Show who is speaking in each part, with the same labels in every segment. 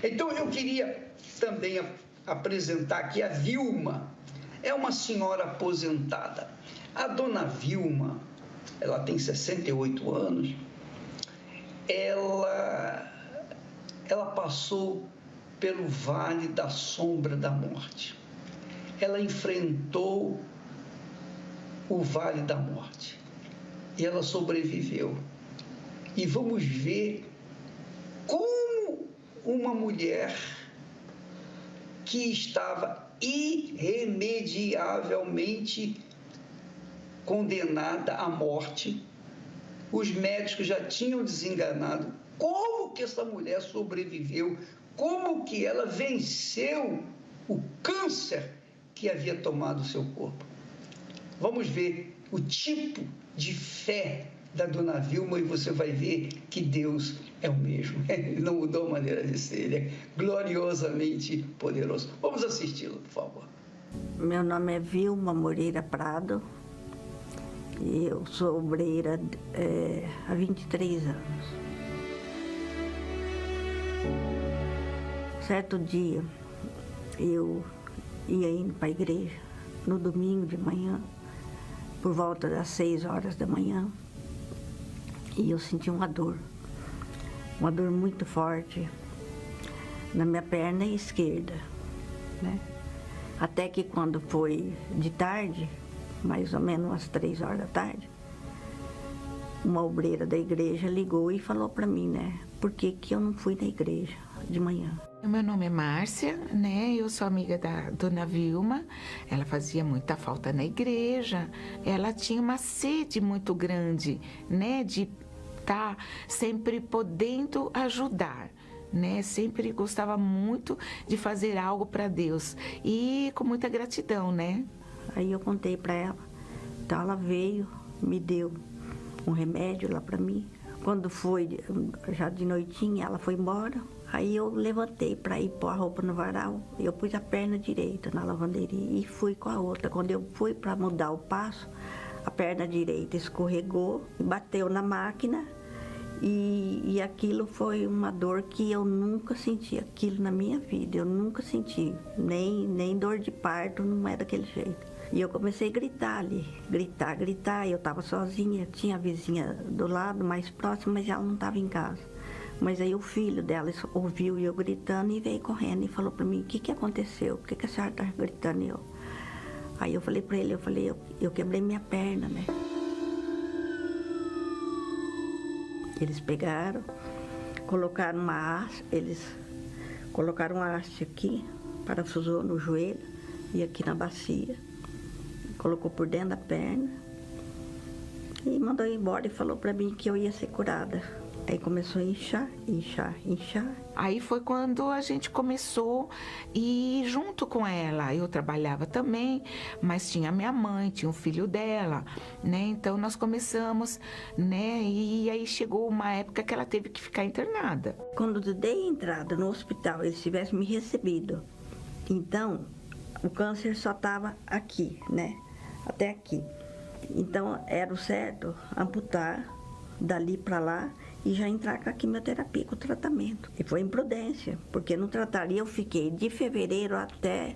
Speaker 1: Então, eu queria também apresentar aqui a Vilma. É uma senhora aposentada. A dona Vilma, ela tem 68 anos, ela passou pelo vale da sombra da morte. Ela enfrentou o vale da morte e ela sobreviveu. E vamos ver como uma mulher que estava irremediavelmente condenada à morte, os médicos já tinham desenganado, como que essa mulher sobreviveu, como que ela venceu o câncer que havia tomado o seu corpo. Vamos ver o tipo de fé da dona Vilma e você vai ver que Deus é o mesmo. Ele não mudou a maneira de ser, ele é gloriosamente poderoso. Vamos assisti-lo, por favor.
Speaker 2: Meu nome é Vilma Moreira Prado e eu sou obreira há 23 anos. Certo dia, eu ia indo para a igreja no domingo de manhã, por volta das 6 horas da manhã, e eu senti uma dor muito forte na minha perna esquerda, né? Até que quando foi de tarde, mais ou menos umas 3 horas da tarde, uma obreira da igreja ligou e falou para mim, né, por que eu não fui na igreja de manhã.
Speaker 3: Meu nome é Márcia, né? Eu sou amiga da dona Vilma. Ela fazia muita falta na igreja. Ela tinha uma sede muito grande, né? De estar sempre podendo ajudar, né? Sempre gostava muito de fazer algo para Deus e com muita gratidão, né?
Speaker 2: Aí eu contei para ela. Então ela veio, me deu um remédio lá para mim. Quando foi já de noitinha, ela foi embora. Aí eu levantei para ir pôr a roupa no varal. Eu pus a perna direita na lavanderia e fui com a outra. Quando eu fui para mudar o passo, a perna direita escorregou, bateu na máquina e aquilo foi uma dor que eu nunca senti aquilo na minha vida. Eu nunca senti, nem dor de parto, não é daquele jeito. E eu comecei a gritar ali, gritar. Eu estava sozinha, tinha a vizinha do lado, mais próxima, mas ela não estava em casa. Mas aí o filho dela ouviu eu gritando e veio correndo e falou para mim, o que aconteceu? Por que a senhora está gritando? Aí eu falei para ele, eu quebrei minha perna, né? Eles pegaram, colocaram uma haste, aqui, parafusou no joelho e aqui na bacia, colocou por dentro da perna e mandou ir embora e falou para mim que eu ia ser curada. Aí começou a inchar.
Speaker 3: Aí foi quando a gente começou e junto com ela, eu trabalhava também, mas tinha minha mãe, tinha o filho dela, né? Então nós começamos, né? E aí chegou uma época que ela teve que ficar internada.
Speaker 2: Quando eu dei entrada no hospital, eles tivessem me recebido, então o câncer só estava aqui, né? Até aqui. Então era o certo amputar dali para lá e já entrar com a quimioterapia, com o tratamento. E foi imprudência, porque no trataria eu fiquei de fevereiro até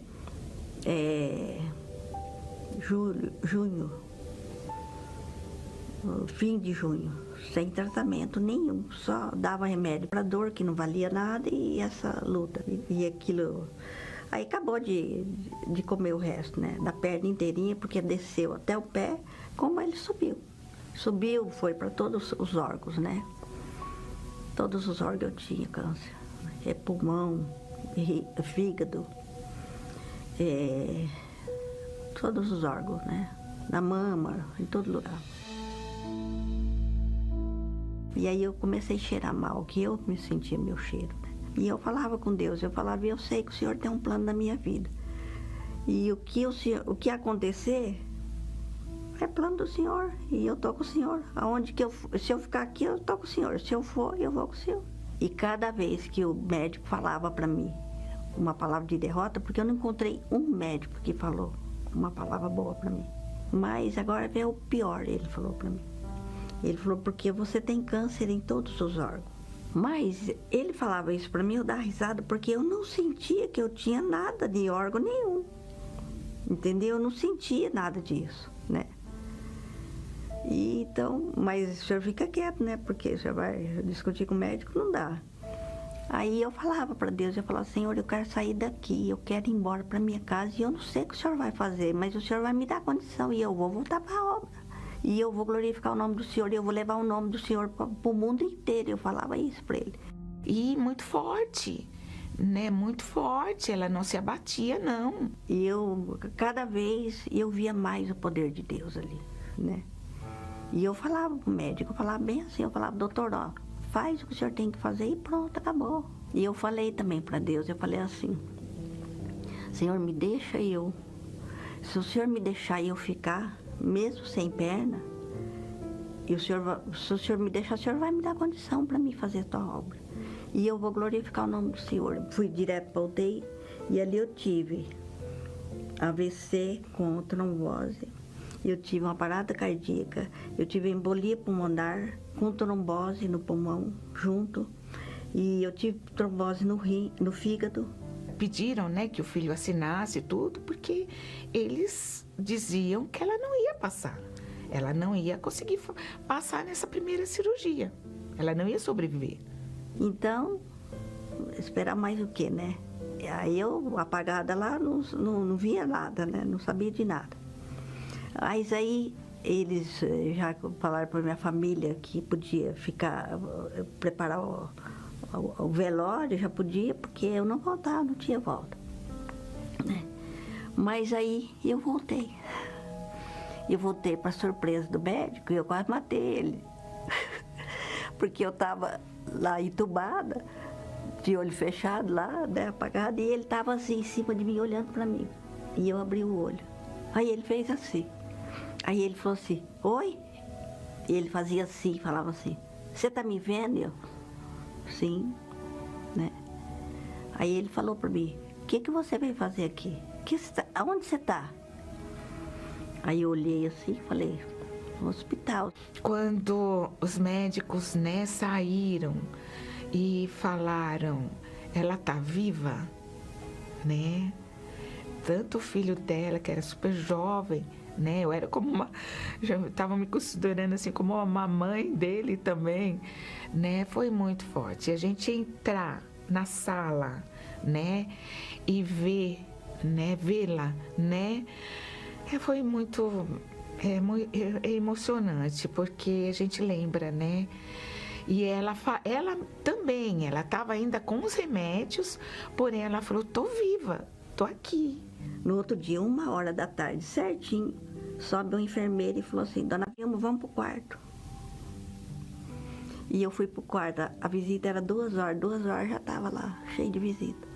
Speaker 2: junho, fim de junho, sem tratamento nenhum, só dava remédio para dor, que não valia nada, e essa luta. E aquilo... Aí acabou de comer o resto, né, da perna inteirinha, porque desceu até o pé, como ele subiu. Subiu, foi para todos os órgãos, né? Todos os órgãos eu tinha câncer. Pulmão, fígado, todos os órgãos, né? Na mama, em todo lugar. E aí eu comecei a cheirar mal, que eu me sentia meu cheiro, né? E eu falava com Deus, eu sei que o Senhor tem um plano na minha vida. E o que acontecer é plano do Senhor, e eu tô com o Senhor. Se eu ficar aqui, eu tô com o Senhor. Se eu for, eu vou com o Senhor. E cada vez que o médico falava para mim uma palavra de derrota, porque eu não encontrei um médico que falou uma palavra boa para mim. Mas agora vem o pior, ele falou para mim. Ele falou, porque você tem câncer em todos os órgãos. Mas ele falava isso para mim, eu dava risada, porque eu não sentia que eu tinha nada de órgão nenhum. Entendeu? Eu não sentia nada disso, né? E então, mas o senhor fica quieto, né? Porque o senhor vai discutir com o médico, não dá. Aí eu falava para Deus, eu falava, Senhor, eu quero sair daqui, eu quero ir embora para minha casa e eu não sei o que o senhor vai fazer, mas o senhor vai me dar condição e eu vou voltar para a obra. E eu vou glorificar o nome do senhor e eu vou levar o nome do senhor para o mundo inteiro. Eu falava isso para ele.
Speaker 3: E muito forte, né? Muito forte, ela não se abatia, não.
Speaker 2: E eu, cada vez, eu via mais o poder de Deus ali, né? E eu falava pro médico, eu falava bem assim, eu falava, doutor, ó, faz o que o senhor tem que fazer e pronto, acabou. E eu falei também para Deus, eu falei assim, Senhor, me deixa eu. Se o senhor me deixar eu ficar, mesmo sem perna, e se o senhor me deixar, o senhor vai me dar condição para mim fazer a tua obra. E eu vou glorificar o nome do senhor. Fui direto para a UTI e ali eu tive AVC com trombose. Eu tive uma parada cardíaca, eu tive embolia pulmonar com trombose no pulmão junto, e eu tive trombose no rim, no fígado.
Speaker 3: Pediram, né, que o filho assinasse tudo, porque eles diziam que ela não ia passar. Ela não ia conseguir passar nessa primeira cirurgia. Ela não ia sobreviver.
Speaker 2: Então, esperar mais o quê, né? Aí eu, apagada lá, não via nada, né? Não sabia de nada. Mas aí eles já falaram para minha família que podia ficar, preparar o velório, já podia, porque eu não voltava, não tinha volta, né? Mas aí eu voltei. Eu voltei para surpresa do médico e eu quase matei ele. Porque eu estava lá entubada, de olho fechado lá, né, apagado, e ele estava assim em cima de mim, olhando para mim. E eu abri o olho. Aí ele fez assim. Aí ele falou assim, oi? E ele fazia assim, falava assim, você tá me vendo? Eu, sim, né? Aí ele falou para mim, o que você veio fazer aqui? Aonde você tá? Aí eu olhei assim e falei, no hospital.
Speaker 3: Quando os médicos, né, saíram e falaram, ela tá viva, né? Tanto o filho dela, que era super jovem, né? Eu era como uma... Já estava me considerando assim como uma mamãe dele também, né? Foi muito forte. A gente entrar na sala, né? E ver, né? Vê-la, né? Foi muito... É emocionante, porque a gente lembra, né? E ela também, ela estava ainda com os remédios, porém ela falou, tô viva, tô aqui.
Speaker 2: No outro dia, 1h da tarde, certinho, sobe um enfermeiro e falou assim, dona Vilma, vamos pro quarto. E eu fui pro quarto, a visita era 2h, 2h já estava lá, cheio de visita.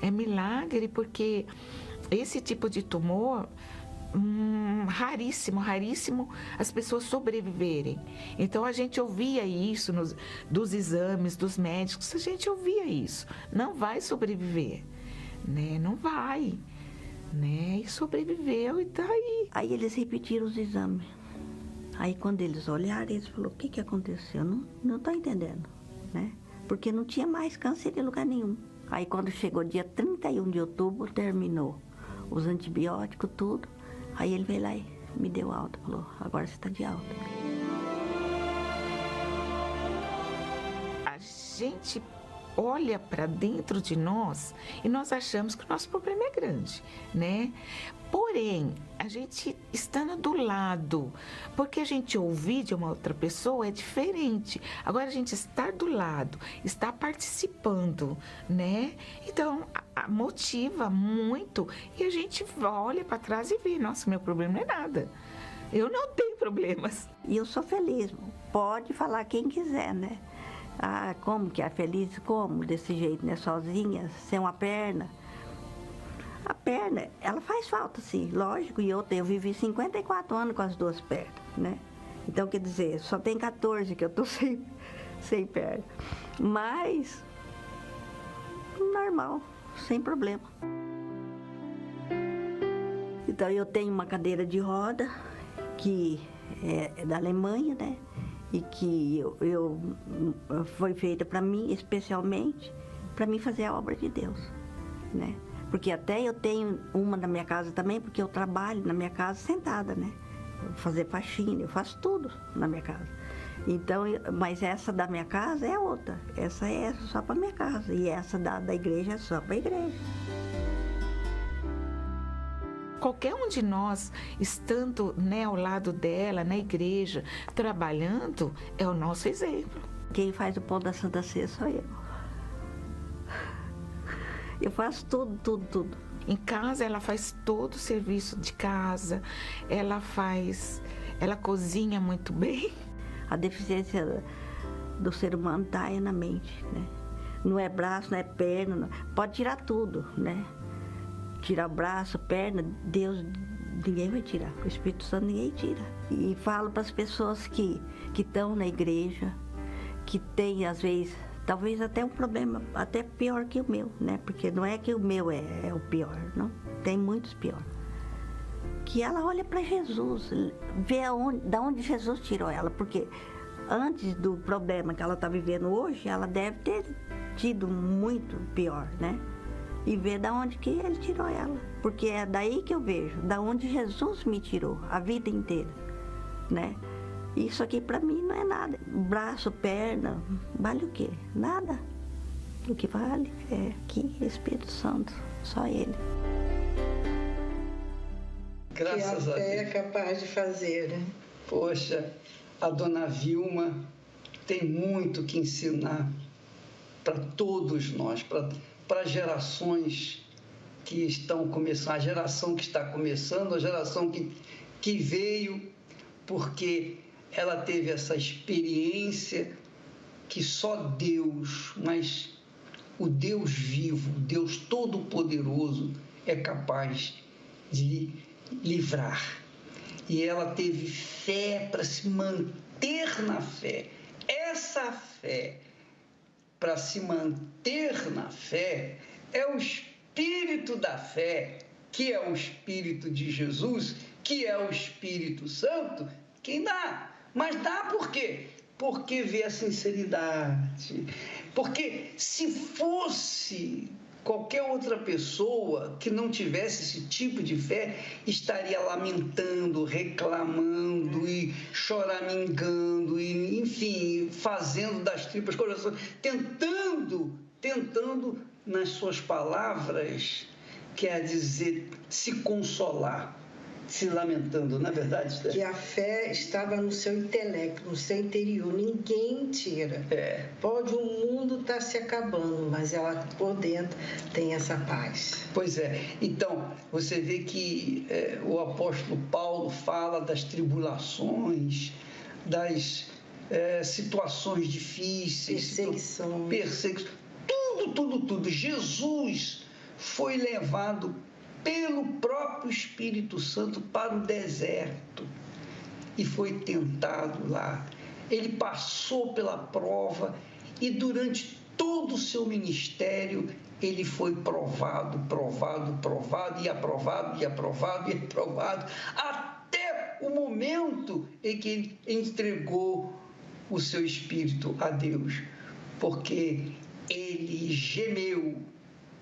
Speaker 3: É milagre, porque esse tipo de tumor, raríssimo as pessoas sobreviverem. Então a gente ouvia isso dos exames, dos médicos, a gente ouvia isso. Não vai sobreviver, né? Não vai. Né? E sobreviveu e tá aí.
Speaker 2: Aí eles repetiram os exames. Aí quando eles olharam, eles falaram, o que aconteceu? Não tô entendendo, né? Porque não tinha mais câncer em lugar nenhum. Aí quando chegou dia 31 de outubro, terminou os antibióticos, tudo. Aí ele veio lá e me deu alta, falou, agora você tá de alta.
Speaker 3: A gente olha para dentro de nós e nós achamos que o nosso problema é grande, né? Porém, a gente estando do lado, porque a gente ouvir de uma outra pessoa é diferente. Agora, a gente estar do lado, estar participando, né? Então, motiva muito e a gente olha para trás e vê, nossa, meu problema não é nada. Eu não tenho problemas.
Speaker 2: E eu sou feliz, pode falar quem quiser, né? Ah, como que é feliz? Como? Desse jeito, né? Sozinha, sem uma perna. A perna, ela faz falta, sim, lógico. E eu vivi 54 anos com as duas pernas, né? Então, quer dizer, só tem 14 que eu tô sem perna. Mas, normal, sem problema. Então, eu tenho uma cadeira de roda, que é da Alemanha, né? e que foi feita para mim, especialmente, para mim fazer a obra de Deus, né? Porque até eu tenho uma na minha casa também, porque eu trabalho na minha casa sentada, né? Fazer faxina, eu faço tudo na minha casa. Então, mas essa da minha casa é outra. Essa é só para minha casa e essa da igreja é só para a igreja.
Speaker 3: Qualquer um de nós, estando, né, ao lado dela, na igreja, trabalhando, é o nosso exemplo.
Speaker 2: Quem faz o pão da Santa Ceia sou eu. Eu faço tudo.
Speaker 3: Em casa, ela faz todo o serviço de casa, ela cozinha muito bem.
Speaker 2: A deficiência do ser humano está aí na mente, né? Não é braço, não é perna, não. Pode tirar tudo, né? Tirar braço, perna, Deus, ninguém vai tirar. O Espírito Santo ninguém tira. E falo para as pessoas que estão na igreja, que tem, às vezes, talvez até um problema, até pior que o meu, né? Porque não é que o meu é o pior, não. Tem muitos piores. Que ela olha para Jesus, vê da onde Jesus tirou ela. Porque antes do problema que ela está vivendo hoje, ela deve ter tido muito pior, né? E ver da onde que ele tirou ela. Porque é daí que eu vejo, da onde Jesus me tirou a vida inteira, né? Isso aqui para mim não é nada. Braço, perna, vale o quê? Nada. O que vale é aqui, Espírito Santo, só Ele.
Speaker 1: Graças a Deus.
Speaker 4: Que a fé é capaz de fazer, né?
Speaker 1: Poxa, a dona Vilma tem muito que ensinar para todos nós, para gerações que estão começando, a geração que está começando, a geração que veio, porque ela teve essa experiência que só Deus, mas o Deus vivo, o Deus Todo-Poderoso é capaz de livrar. E ela teve fé para se manter na fé. Essa fé, para se manter na fé, é o Espírito da fé, que é o Espírito de Jesus, que é o Espírito Santo, quem dá. Mas dá por quê? Porque vê a sinceridade. Porque se fosse qualquer outra pessoa que não tivesse esse tipo de fé, estaria lamentando, reclamando e choramingando, e, enfim, fazendo das tripas coração, tentando nas suas palavras, quer dizer, se consolar, se lamentando, não é verdade, Esther?
Speaker 4: Que a fé estava no seu intelecto, no seu interior, ninguém tira. Pode o mundo estar se acabando, mas ela por dentro tem essa paz.
Speaker 1: Pois é, então você vê que o apóstolo Paulo fala das tribulações, das situações difíceis, perseguições, tudo. Jesus foi levado pelo próprio Espírito Santo para o deserto e foi tentado lá. Ele passou pela prova e durante todo o seu ministério ele foi provado e aprovado, até o momento em que ele entregou o seu espírito a Deus, porque ele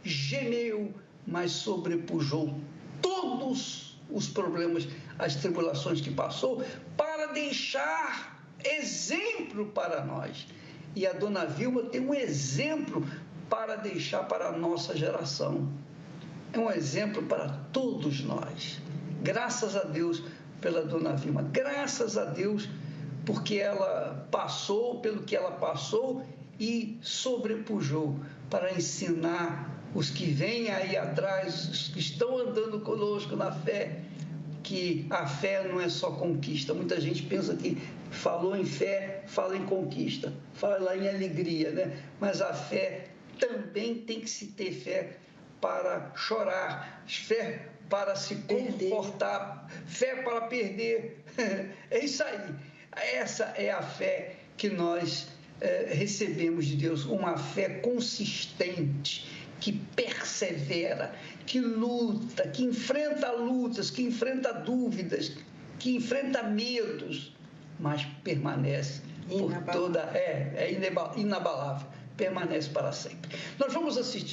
Speaker 1: gemeu, mas sobrepujou todos os problemas, as tribulações que passou, para deixar exemplo para nós. E a dona Vilma tem um exemplo para deixar para a nossa geração. É um exemplo para todos nós. Graças a Deus pela dona Vilma, graças a Deus porque ela passou pelo que ela passou e sobrepujou para ensinar os que vêm aí atrás, os que estão andando conosco na fé, que a fé não é só conquista. Muita gente pensa que falou em fé, fala em conquista, fala em alegria, né? Mas a fé também tem que se ter fé para chorar, fé para se confortar, fé para perder. É isso aí. Essa é a fé que nós recebemos de Deus, uma fé consistente, que persevera, que luta, que enfrenta lutas, que enfrenta dúvidas, que enfrenta medos, mas permanece por toda... É inabalável, permanece para sempre. Nós vamos assistir